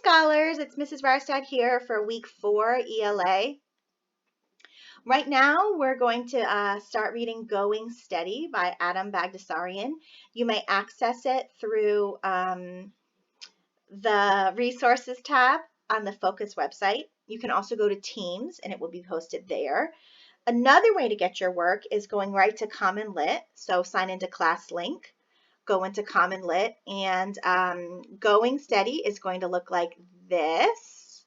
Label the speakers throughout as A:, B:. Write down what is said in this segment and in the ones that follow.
A: scholars, it's Mrs. Rystad here for week 4 ELA. Right now we're going to start reading Going Steady by Adam Bagdasarian. You may access it through the resources tab on the Focus website. You can also go to Teams and it will be posted there. Another way to get your work is going right to Common Lit. So sign into ClassLink, go into Common Lit, and Going Steady is going to look like this.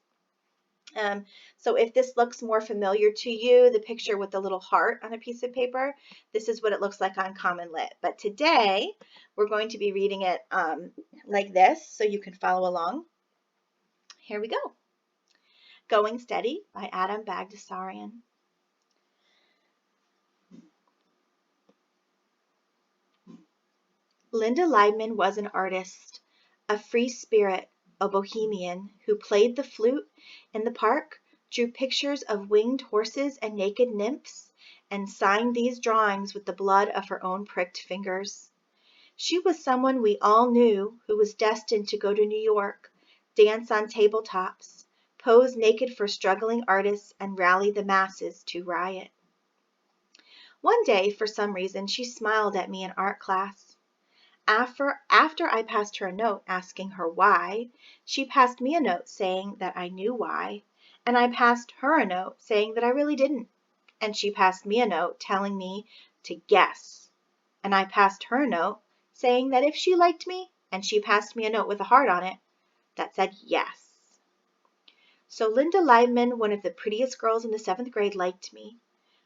A: So if this looks more familiar to you, the picture with the little heart on a piece of paper, this is what it looks like on Common Lit. But today we're going to be reading it like this so you can follow along. Here we go. Going Steady by Adam Bagdasarian. Linda Leibman was an artist, a free spirit, a bohemian who played the flute in the park, drew pictures of winged horses and naked nymphs, and signed these drawings with the blood of her own pricked fingers. She was someone we all knew who was destined to go to New York, dance on tabletops, pose naked for struggling artists, and rally the masses to riot. One day, for some reason, she smiled at me in art class. After I passed her a note asking her why, she passed me a note saying that I knew why, and I passed her a note saying that I really didn't, and she passed me a note telling me to guess, and I passed her a note saying that if she liked me, and she passed me a note with a heart on it that said yes. So Linda Leibman, one of the prettiest girls in the 7th grade, liked me.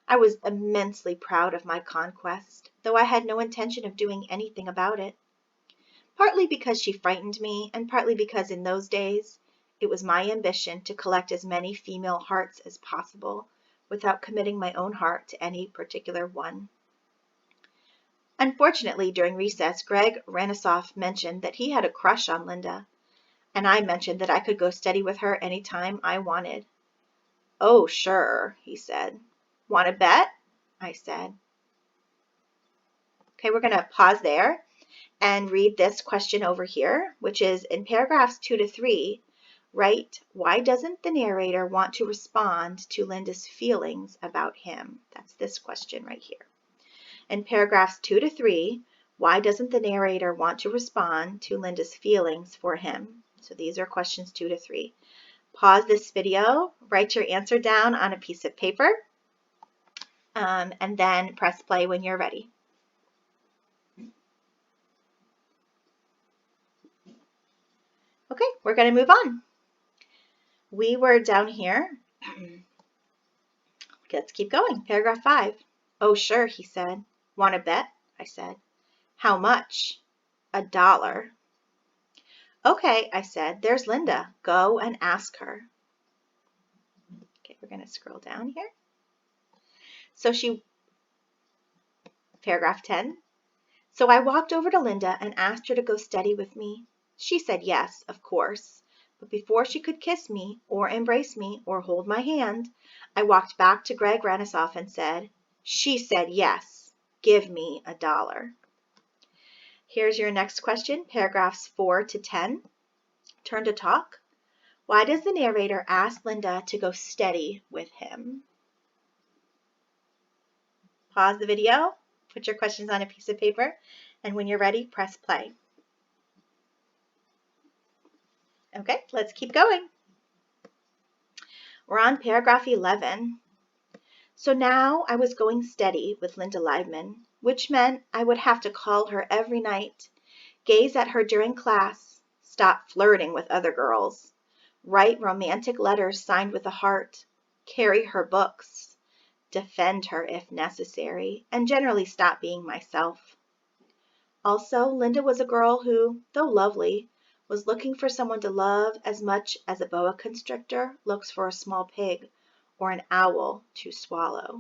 A: I was immensely proud of my conquest, though I had no intention of doing anything about it. Partly because she frightened me, and partly because in those days it was my ambition to collect as many female hearts as possible without committing my own heart to any particular one. Unfortunately, during recess, Greg Ranisoff mentioned that he had a crush on Linda, and I mentioned that I could go steady with her any time I wanted. "Oh, sure," he said. "Want to bet?" I said. Okay, we're going to pause there and read this question over here, which is in paragraphs 2 to 3, write, why doesn't the narrator want to respond to Linda's feelings about him? That's this question right here. In paragraphs 2 to 3, why doesn't the narrator want to respond to Linda's feelings for him? So these are questions 2 to 3. Pause this video, write your answer down on a piece of paper, and then press play when you're ready. Okay, we're going to move on. We were down here. Let's keep going. Paragraph 5. "Oh, sure," he said. "Want to bet?" I said. "How much?" $1. "Okay," I said. "There's Linda. Go and ask her." Okay, we're going to scroll down here. So paragraph 10. "So I walked over to Linda and asked her to go steady with me. She said yes, of course. But before she could kiss me or embrace me or hold my hand, I walked back to Greg Ranisoff and said, 'She said yes. Give me $1.' Here's your next question, paragraphs 4 to 10. Turn to talk. Why does the narrator ask Linda to go steady with him? Pause the video, put your questions on a piece of paper, and when you're ready, press play. Okay, let's keep going. We're on paragraph 11. So now I was going steady with Linda Leibman, which meant I would have to call her every night, gaze at her during class, stop flirting with other girls, write romantic letters signed with a heart, carry her books, defend her if necessary, and generally stop being myself. Also, Linda was a girl who, though lovely, was looking for someone to love as much as a boa constrictor looks for a small pig or an owl to swallow.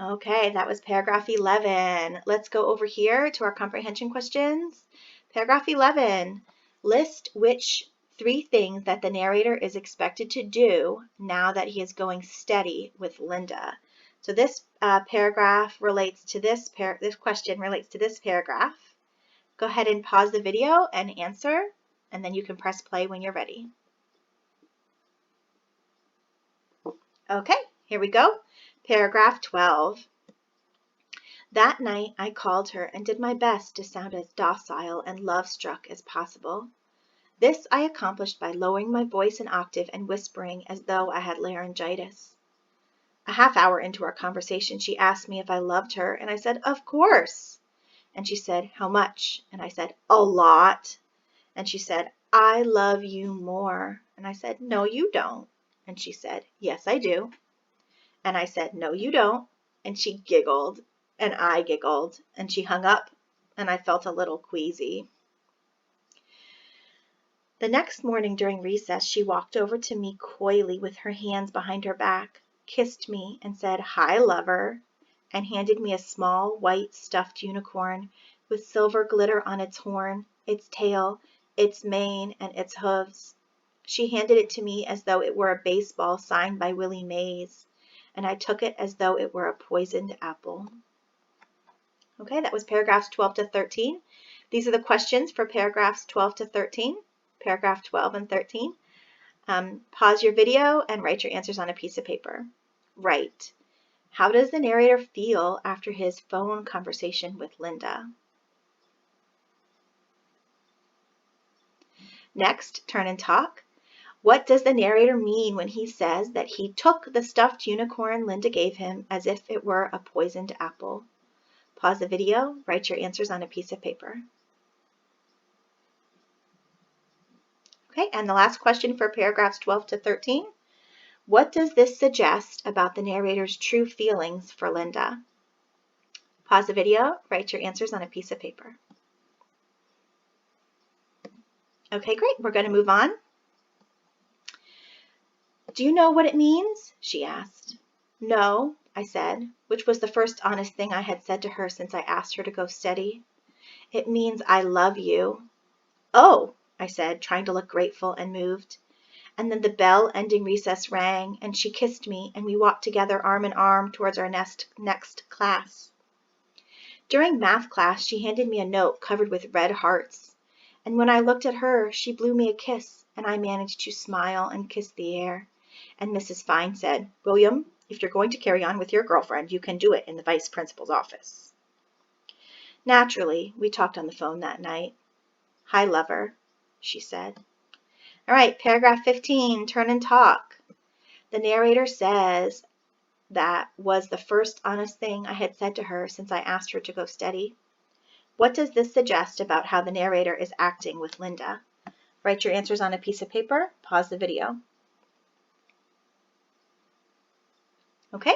A: Okay, that was paragraph 11. Let's go over here to our comprehension questions. Paragraph 11, list which 3 things that the narrator is expected to do now that he is going steady with Linda. So this paragraph relates to this question relates to this paragraph. Go ahead and pause the video and answer. and then you can press play when you're ready. Okay, here we go. Paragraph 12. That night I called her and did my best to sound as docile and love-struck as possible. This I accomplished by lowering my voice an octave and whispering as though I had laryngitis. A half hour into our conversation, she asked me if I loved her, and I said, "Of course." And she said, "How much?" And I said, "A lot." And she said, "I love you more." And I said, "No, you don't." And she said, "Yes, I do." And I said, "No, you don't." And she giggled, and I giggled, and she hung up, and I felt a little queasy. The next morning during recess, she walked over to me coyly with her hands behind her back, kissed me, and said, "Hi, lover," and handed me a small white stuffed unicorn with silver glitter on its horn, its tail, its mane, and its hooves. She handed it to me as though it were a baseball signed by Willie Mays, and I took it as though it were a poisoned apple. Okay, that was paragraphs 12 to 13. These are the questions for paragraphs 12 to 13, paragraph 12 and 13. Pause your video and write your answers on a piece of paper. Write, how does the narrator feel after his phone conversation with Linda? Next, turn and talk. What does the narrator mean when he says that he took the stuffed unicorn Linda gave him as if it were a poisoned apple? Pause the video, write your answers on a piece of paper. Okay, and the last question for paragraphs 12 to 13. What does this suggest about the narrator's true feelings for Linda? Pause the video, write your answers on a piece of paper. Okay, great, we're going to move on. Do you know what it means? She asked. No, I said, which was the first honest thing I had said to her since I asked her to go steady. It means I love you. Oh, I said, trying to look grateful and moved. And then the bell ending recess rang, and she kissed me, and we walked together arm in arm towards our next class. During math class, she handed me a note covered with red hearts, and when I looked at her, she blew me a kiss, and I managed to smile and kiss the air. And Mrs. Fine said, "William, if you're going to carry on with your girlfriend, you can do it in the vice principal's office." Naturally, we talked on the phone that night. "Hi, lover," she said. All right, paragraph 15, turn and talk. The narrator says that was the first honest thing I had said to her since I asked her to go steady. What does this suggest about how the narrator is acting with Linda? Write your answers on a piece of paper, pause the video. Okay,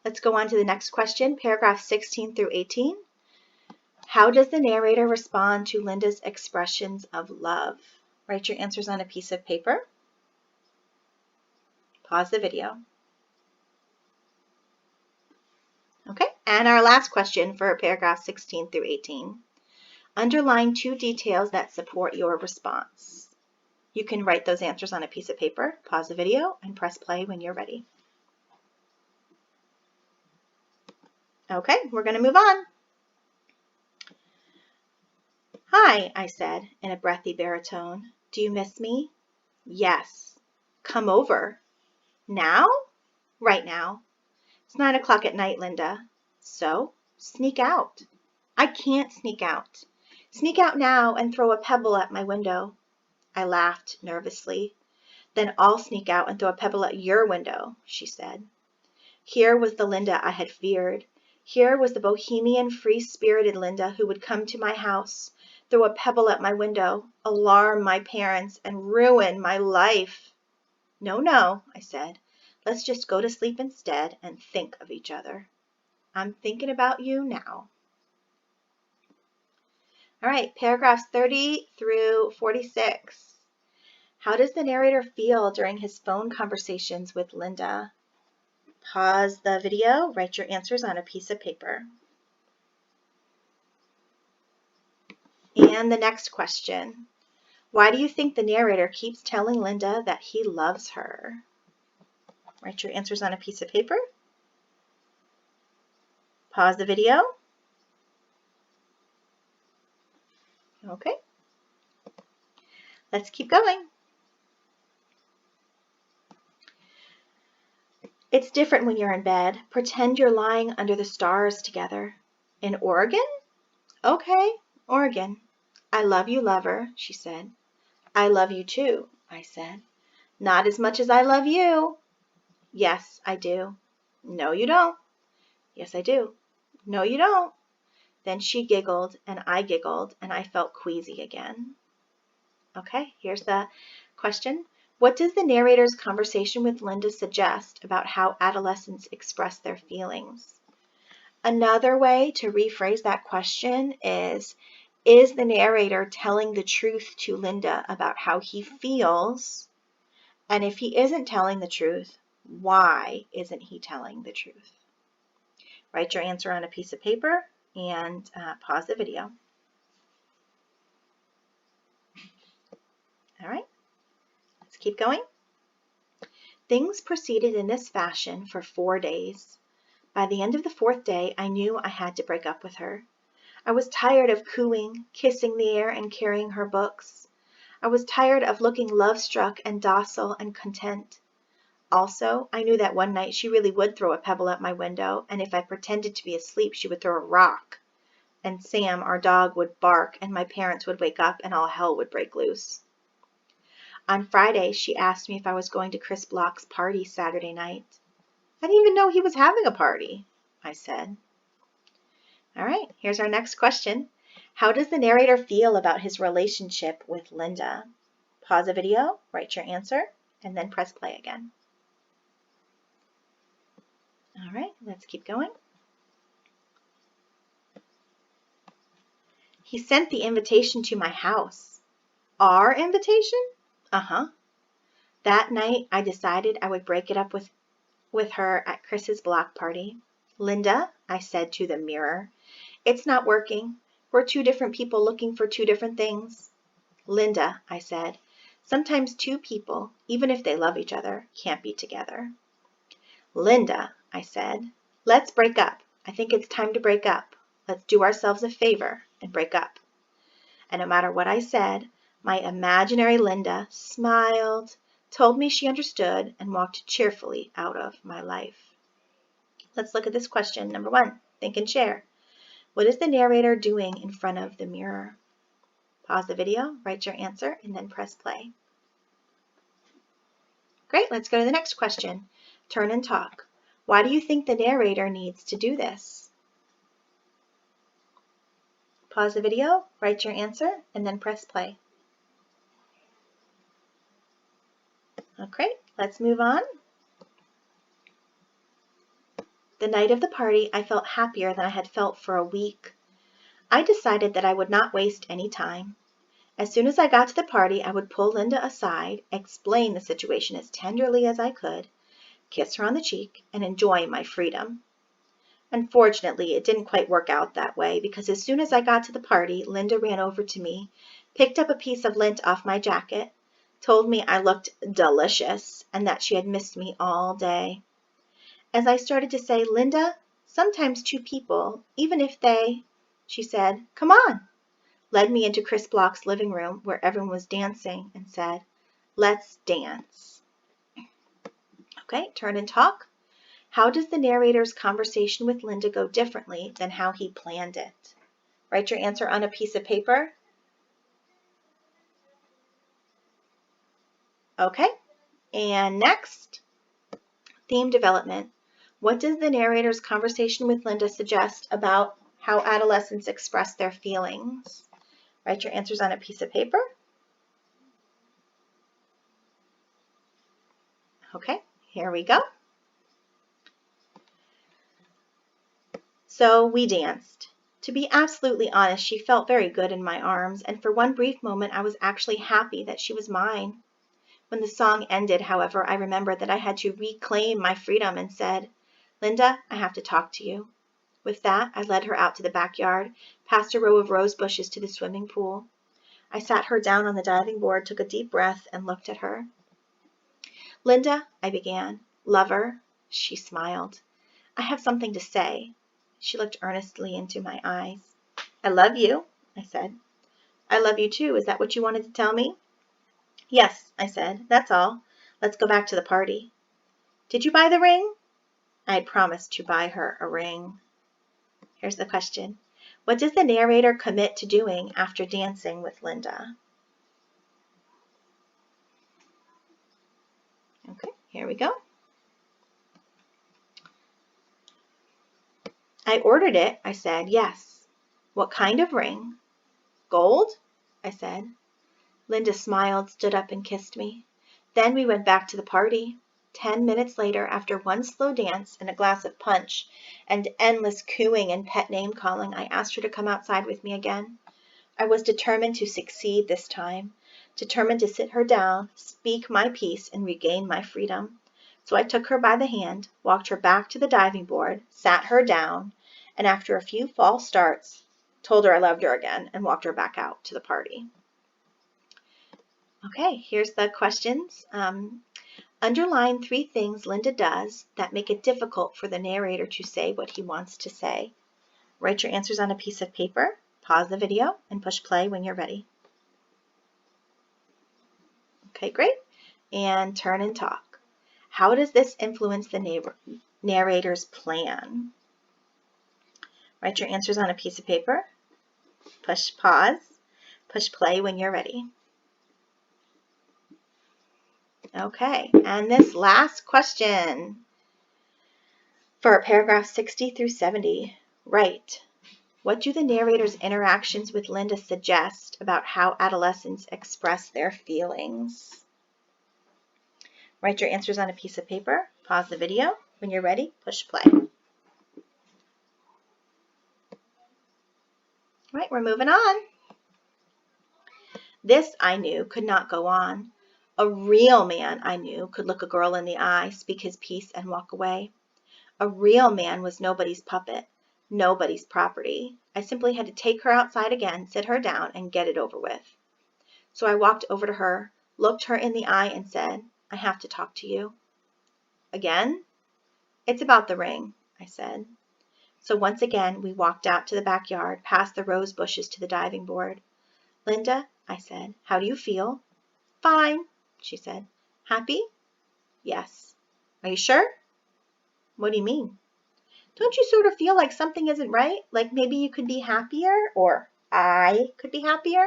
A: let's go on to the next question, paragraph 16 through 18. How does the narrator respond to Linda's expressions of love? Write your answers on a piece of paper. Pause the video. Okay, and our last question for paragraph 16 through 18. Underline two details that support your response. You can write those answers on a piece of paper, pause the video, and press play when you're ready. Okay, we're going to move on. "Hi," I said in a breathy baritone. "Do you miss me?" "Yes." "Come over." "Now?" "Right now." "It's 9 o'clock at night, Linda." "So? Sneak out." "I can't sneak out." "Sneak out now and throw a pebble at my window." I laughed nervously. "Then I'll sneak out and throw a pebble at your window," she said. Here was the Linda I had feared. Here was the bohemian, free-spirited Linda who would come to my house, throw a pebble at my window, alarm my parents, and ruin my life. "No, no," I said. "Let's just go to sleep instead and think of each other. I'm thinking about you now." All right, paragraphs 30 through 46. How does the narrator feel during his phone conversations with Linda? Pause the video, write your answers on a piece of paper. And the next question. Why do you think the narrator keeps telling Linda that he loves her? Write your answers on a piece of paper. Pause the video. Okay. Let's keep going. It's different when you're in bed. Pretend you're lying under the stars together. In Oregon? Okay, Oregon. I love you, lover, she said. I love you too, I said. Not as much as I love you. Yes, I do. No, you don't. Yes, I do. No, you don't. Then she giggled, and I felt queasy again. Okay, here's the question. What does the narrator's conversation with Linda suggest about how adolescents express their feelings? Another way to rephrase that question is the narrator telling the truth to Linda about how he feels? And if he isn't telling the truth, why isn't he telling the truth? Write your answer on a piece of paper and pause the video. All right, let's keep going. Things proceeded in this fashion for 4 days. By the end of the 4th day, I knew I had to break up with her. I was tired of cooing, kissing the air, and carrying her books. I was tired of looking love-struck and docile and content. Also, I knew that one night she really would throw a pebble at my window, and if I pretended to be asleep, she would throw a rock. And Sam, our dog, would bark, and my parents would wake up, and all hell would break loose. On Friday, she asked me if I was going to Chris Block's party Saturday night. I didn't even know he was having a party, I said. All right, here's our next question. How does the narrator feel about his relationship with Linda? Pause the video, write your answer, and then press play again. All right, let's keep going. He sent the invitation to my house. Our invitation? Uh-huh. That night, I decided I would break it up with her at Chris's block party. Linda, I said to the mirror, it's not working. We're two different people looking for two different things. Linda, I said, sometimes two people, even if they love each other, can't be together. Linda, I said, let's break up. I think it's time to break up. Let's do ourselves a favor and break up. And no matter what I said, my imaginary Linda smiled, told me she understood, and walked cheerfully out of my life. Let's look at this question. Number 1, think and share. What is the narrator doing in front of the mirror? Pause the video, write your answer, and then press play. Great, let's go to the next question. Turn and talk. Why do you think the narrator needs to do this? Pause the video, write your answer, and then press play. Okay, let's move on. The night of the party, I felt happier than I had felt for a week. I decided that I would not waste any time. As soon as I got to the party, I would pull Linda aside, explain the situation as tenderly as I could, kiss her on the cheek, and enjoy my freedom. Unfortunately, it didn't quite work out that way because as soon as I got to the party, Linda ran over to me, picked up a piece of lint off my jacket, told me I looked delicious and that she had missed me all day. As I started to say, Linda, sometimes two people, even if they, she said, come on, led me into Chris Block's living room where everyone was dancing and said, let's dance. Okay, turn and talk. How does the narrator's conversation with Linda go differently than how he planned it? Write your answer on a piece of paper. Okay, and next, theme development. What does the narrator's conversation with Linda suggest about how adolescents express their feelings? Write your answers on a piece of paper. Okay, here we go. So we danced. To be absolutely honest, she felt very good in my arms, and for one brief moment I was actually happy that she was mine. When the song ended, however, I remembered that I had to reclaim my freedom and said, Linda, I have to talk to you. With that, I led her out to the backyard, past a row of rose bushes to the swimming pool. I sat her down on the diving board, took a deep breath, and looked at her. Linda, I began. Lover, she smiled. I have something to say. She looked earnestly into my eyes. I love you, I said. I love you too. Is that what you wanted to tell me? Yes, I said, that's all. Let's go back to the party. Did you buy the ring? I had promised to buy her a ring. Here's the question. What does the narrator commit to doing after dancing with Linda? Okay, here we go. I ordered it, I said, yes. What kind of ring? Gold? I said. Linda smiled, stood up, and kissed me. Then we went back to the party. 10 minutes later, after one slow dance and a glass of punch and endless cooing and pet name calling, I asked her to come outside with me again. I was determined to succeed this time, determined to sit her down, speak my piece, and regain my freedom. So I took her by the hand, walked her back to the diving board, sat her down, and after a few false starts, told her I loved her again and walked her back out to the party. Okay, here's the questions. Underline 3 things Linda does that make it difficult for the narrator to say what he wants to say. Write your answers on a piece of paper, pause the video, and push play when you're ready. Okay, great. And turn and talk. How does this influence the narrator's plan? Write your answers on a piece of paper, push pause, push play when you're ready. Okay, and this last question for paragraph 60 through 70, write, what do the narrator's interactions with Linda suggest about how adolescents express their feelings? Write your answers on a piece of paper, pause the video. When you're ready, push play. All right, we're moving on. This, I knew, could not go on. A real man, I knew, could look a girl in the eye, speak his piece, and walk away. A real man was nobody's puppet, nobody's property. I simply had to take her outside again, sit her down, and get it over with. So I walked over to her, looked her in the eye, and said, I have to talk to you. Again? It's about the ring, I said. So once again, we walked out to the backyard, past the rose bushes to the diving board. Linda, I said, how do you feel? Fine, she said. Happy? Yes. Are you sure? What do you mean? Don't you sort of feel like something isn't right? Like maybe you could be happier, or I could be happier?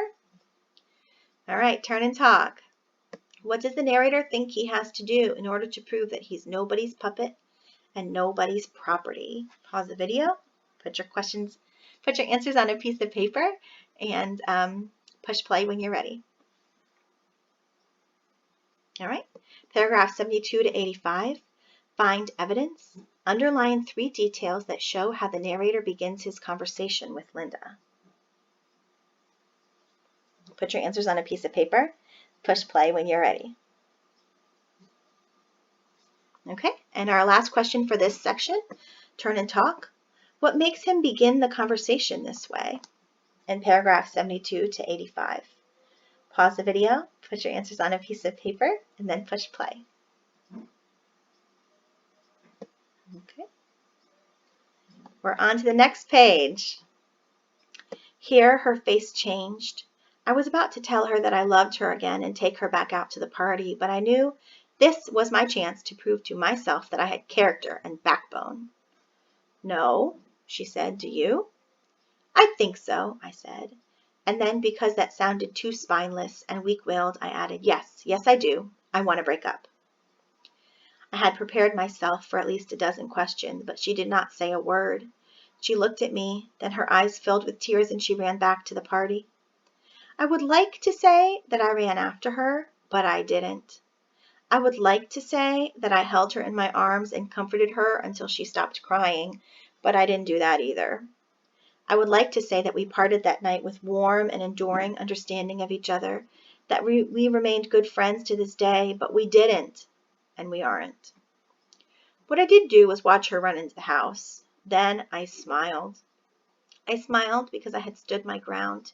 A: All right, turn and talk. What does the narrator think he has to do in order to prove that he's nobody's puppet and nobody's property? Pause the video, put your answers on a piece of paper, and push play when you're ready. All right, paragraph 72 to 85. Find evidence. Underline 3 details that show how the narrator begins his conversation with Linda. Put your answers on a piece of paper. Push play when you're ready. Okay, and our last question for this section, turn and talk. What makes him begin the conversation this way? In paragraph 72 to 85. Pause the video, put your answers on a piece of paper, and then push play. Okay. We're on to the next page. Here, her face changed. I was about to tell her that I loved her again and take her back out to the party, but I knew this was my chance to prove to myself that I had character and backbone. No, she said, do you? I think so, I said. And then, because that sounded too spineless and weak-willed, I added, yes, I do. I want to break up. I had prepared myself for at least a dozen questions, but she did not say a word. She looked at me, then her eyes filled with tears and she ran back to the party. I would like to say that I ran after her, but I didn't. I would like to say that I held her in my arms and comforted her until she stopped crying, but I didn't do that either. I would like to say that we parted that night with warm and enduring understanding of each other, that we remained good friends to this day, but we didn't, and we aren't. What I did do was watch her run into the house. Then I smiled. I smiled because I had stood my ground,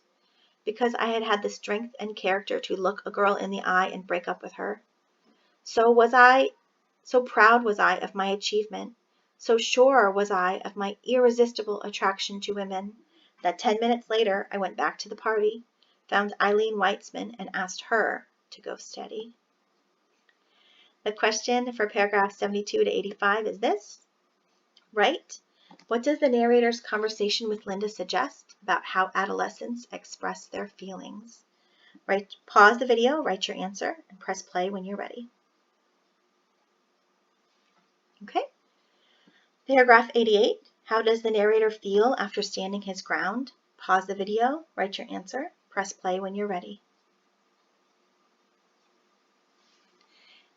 A: because I had had the strength and character to look a girl in the eye and break up with her. So proud was I of my achievement, so sure was I of my irresistible attraction to women, that 10 minutes later I went back to the party, found Eileen Weitzman, and asked her to go steady. The question for paragraph 72 to 85 is this. Write, what does the narrator's conversation with Linda suggest about how adolescents express their feelings? Pause the video, write your answer, and press play when you're ready. Okay. Paragraph 88, how does the narrator feel after standing his ground? Pause the video, write your answer, press play when you're ready.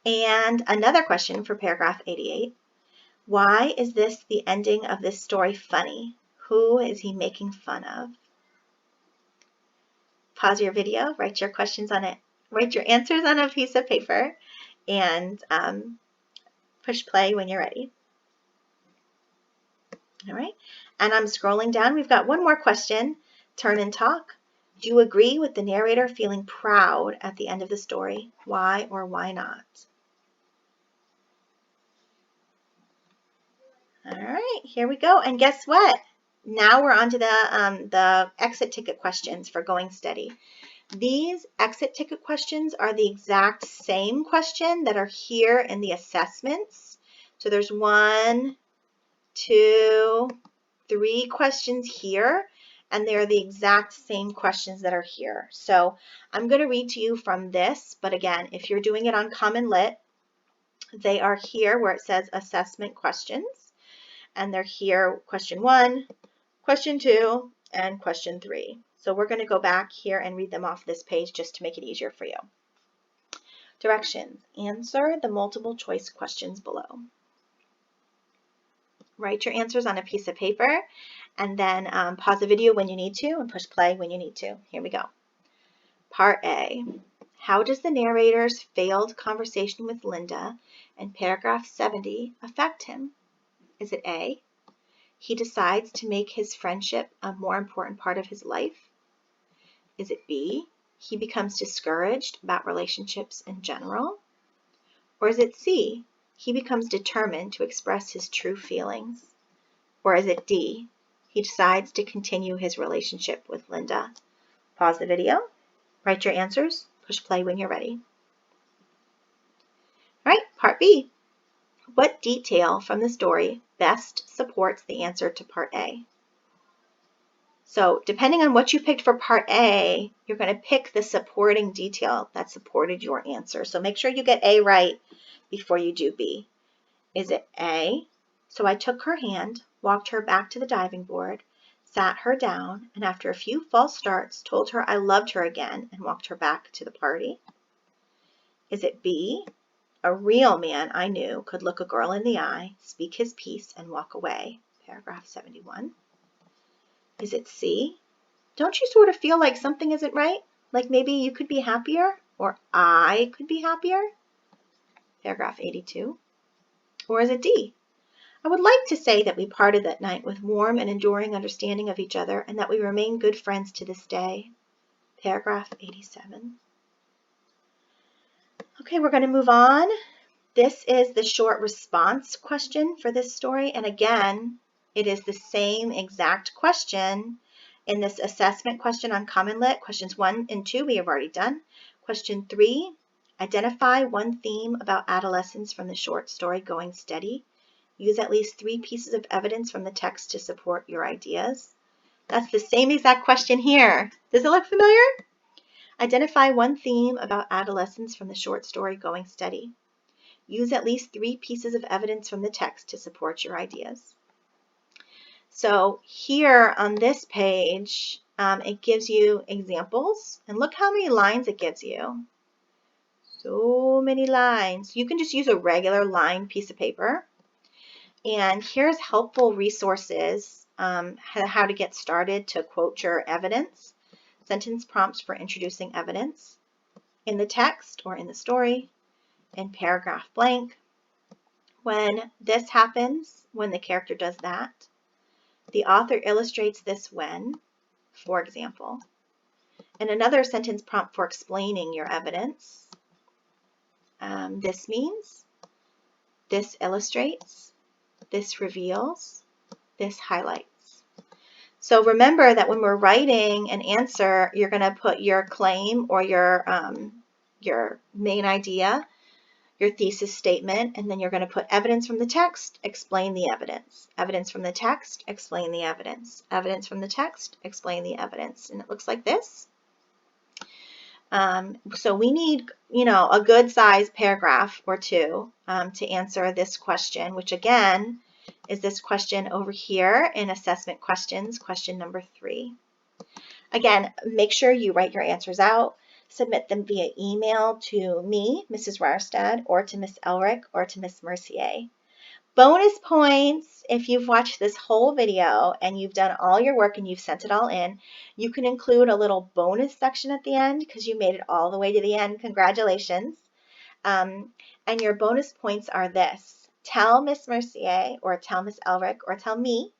A: And another question for paragraph 88. Why is this the ending of this story funny? Who is he making fun of? Pause your video, write your questions on it, write your answers on a piece of paper, and push play when you're ready. All right, and I'm scrolling down. We've got one more question. Turn and talk. Do you agree with the narrator feeling proud at the end of the story? Why or why not? All right, here we go. And guess what? Now we're on to the exit ticket questions for Going Steady. These exit ticket questions are the exact same question that are here in the assessments. So there's 1, 2, 3 questions here, and they're the exact same questions that are here. So I'm going to read to you from this, but again, if you're doing it on Common Lit, they are here where it says assessment questions, and they're here question 1, question 2, and question 3. So we're going to go back here and read them off this page just to make it easier for you. Directions. Answer the multiple choice questions below. Write your answers on a piece of paper, and then pause the video when you need to and push play when you need to. Here we go. Part A. How does the narrator's failed conversation with Linda in paragraph 70 affect him? Is it A, he decides to make his friendship a more important part of his life? Is it B, he becomes discouraged about relationships in general? Or is it C, he becomes determined to express his true feelings? Or is it D, he decides to continue his relationship with Linda? Pause the video, write your answers, push play when you're ready. All right, part B. What detail from the story best supports the answer to part A? So depending on what you picked for part A, you're going to pick the supporting detail that supported your answer. So make sure you get A right before you do B. Is it A, so I took her hand, walked her back to the diving board, sat her down, and after a few false starts, told her I loved her again and walked her back to the party? Is it B, a real man I knew could look a girl in the eye, speak his piece, and walk away? Paragraph 71. Is it C, don't you sort of feel like something isn't right? Like maybe you could be happier, or I could be happier? Paragraph 82. Or is it D, I would like to say that we parted that night with warm and enduring understanding of each other and that we remain good friends to this day? Paragraph 87. Okay, we're going to move on. This is the short response question for this story. And again, it is the same exact question in this assessment question on Common Lit. Questions 1 and 2 we have already done. Question 3, identify one theme about adolescence from the short story Going Steady. Use at least 3 pieces of evidence from the text to support your ideas. That's the same exact question here. Does it look familiar? Identify one theme about adolescence from the short story Going Steady. Use at least 3 pieces of evidence from the text to support your ideas. So here on this page, it gives you examples. And look how many lines it gives you. So many lines. You can just use a regular lined piece of paper. And here's helpful resources, how to get started to quote your evidence. Sentence prompts for introducing evidence in the text or in the story. In paragraph blank, when this happens, when the character does that, the author illustrates this when, for example, and another sentence prompt for explaining your evidence. This means, this illustrates, this reveals, this highlights. So remember that when we're writing an answer, you're going to put your claim or your your main idea, your thesis statement, and then you're going to put evidence from the text, explain the evidence. Evidence from the text, explain the evidence. Evidence from the text, explain the evidence. And it looks like this. So we need, a good size paragraph or two to answer this question, which again is this question over here in assessment questions, question number 3. Again, make sure you write your answers out, submit them via email to me, Mrs. Rarstad, or to Miss Elric, or to Miss Mercier. Bonus points, if you've watched this whole video and you've done all your work and you've sent it all in, you can include a little bonus section at the end because you made it all the way to the end. Congratulations. And your bonus points are this. Tell Miss Mercier or tell Miss Elric or tell me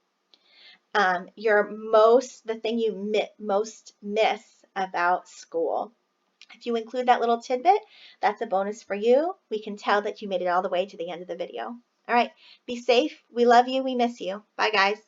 A: the thing you most miss about school. If you include that little tidbit, that's a bonus for you. We can tell that you made it all the way to the end of the video. All right, be safe. We love you. We miss you. Bye, guys.